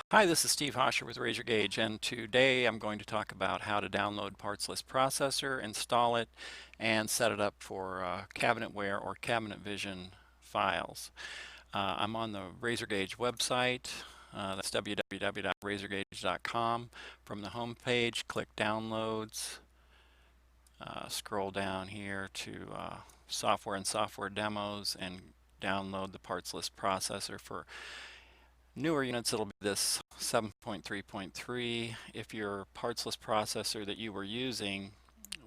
Hi, this is Steve Hosher with RazorGage, and today I'm going to talk about how to download Parts List Processor, install it, and set it up for cabinetware or cabinet vision files. I'm on the RazorGage website. That's www.razorgage.com. From the home page, click Downloads. Scroll down here to Software and Software Demos and download the Parts List Processor. For newer units, it'll be this 7.3.3. If your parts list processor that you were using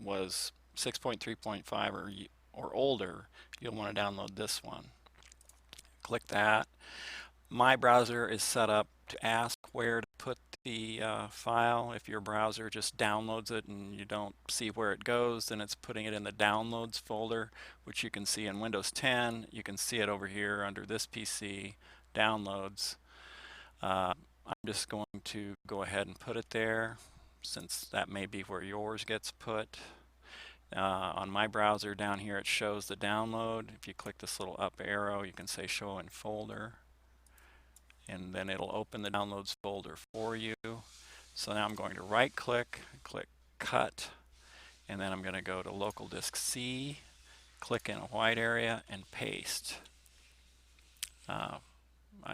was 6.3.5 or older, you'll want to download this one. Click that. My browser is set up to ask where to put the file. If your browser just downloads it and you don't see where it goes, then it's putting it in the Downloads folder, which you can see in Windows 10. You can see it over here under this PC, Downloads. I'm just going to go ahead and put it there, since that may be where yours gets put. On my browser down here, it shows the download. If you click this little up arrow, you can say show in folder, and then it'll open the downloads folder for you. So now I'm going to right click cut, and then I'm going to go to local disk C, click in a white area, and paste.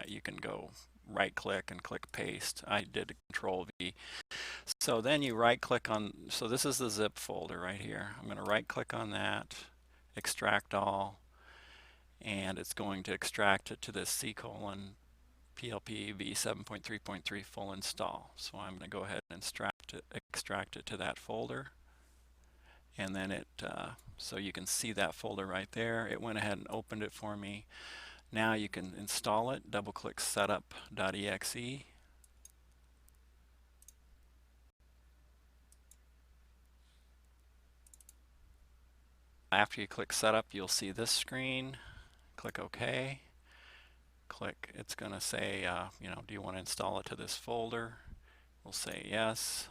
You can go right click and click paste. I did Control V. So then you right click on, so this is the zip folder right here. I'm going to right click on that, extract all, and it's going to extract it to this C: PLP v7.3.3 full install. So I'm going to go ahead and extract it to that folder. And then so you can see that folder right there. It went ahead and opened it for me. Now you can install it. Double click setup.exe. After you click setup, you'll see this screen. Click OK. It's going to say, do you want to install it to this folder? We'll say yes.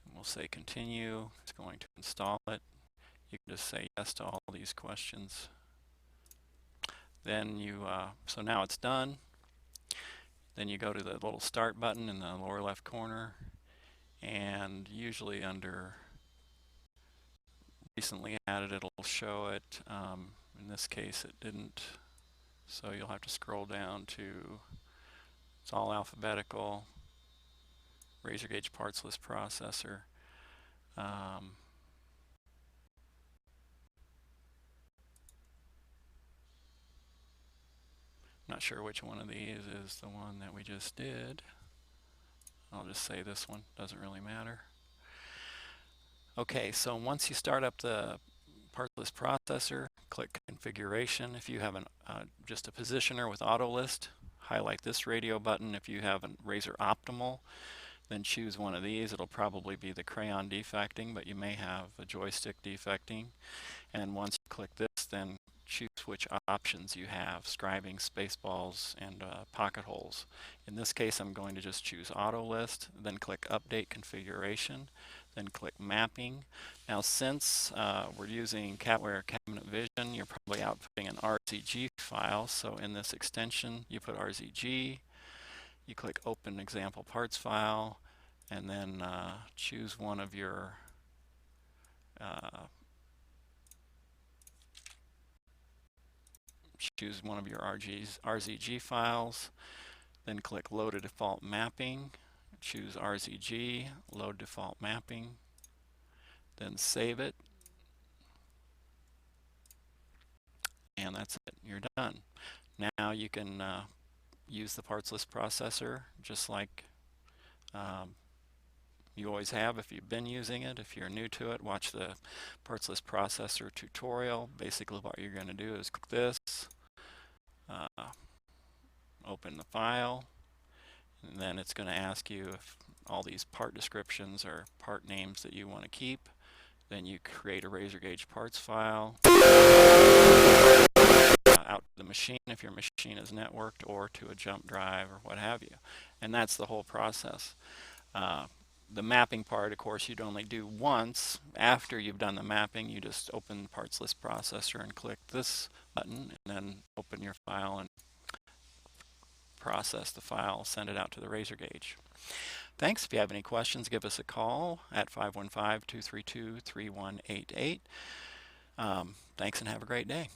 And we'll say continue. It's going to install it. You can just say yes to all these questions. Then so now it's done. Then you go to the little start button in the lower left corner, and usually under recently added, it'll show it. In this case, it didn't. So you'll have to scroll down to, it's all alphabetical, RazorGage Parts List Processor. Not sure which one of these is the one that we just did. I'll just say this one, doesn't really matter. Okay, so once you start up the Parts List Processor, click Configuration. If you have just a positioner with Auto List, highlight this radio button. If you have a Razor Optimal, then choose one of these. It'll probably be the crayon defecting, but you may have a joystick defecting. And once you click this, then choose which options you have: scribing, spaceballs, and pocket holes. In this case, I'm going to just choose Auto List, then click Update Configuration, then click Mapping. Now, since we're using cabinetware cabinet vision, you're probably outputting an RZG file. So in this extension, you put RZG, you click Open Example Parts File, and then choose one of your RZG files, then click Load a Default Mapping, choose RZG, Load Default Mapping, then save it, and that's it. You're done. Now you can use the Parts List Processor just like you always have if you've been using it. If you're new to it, watch the Parts List Processor tutorial. Basically what you're going to do is click this, open the file, and then it's going to ask you if all these part descriptions are part names that you want to keep. Then you create a RazorGage parts file out to the machine if your machine is networked, or to a jump drive or what have you. And that's the whole process. The mapping part, of course, you'd only do once. After you've done the mapping, you just open the Parts List Processor and click this button, and then open your file and process the file, send it out to the RazorGage. Thanks. If you have any questions, give us a call at 515-232-3188. Thanks and have a great day.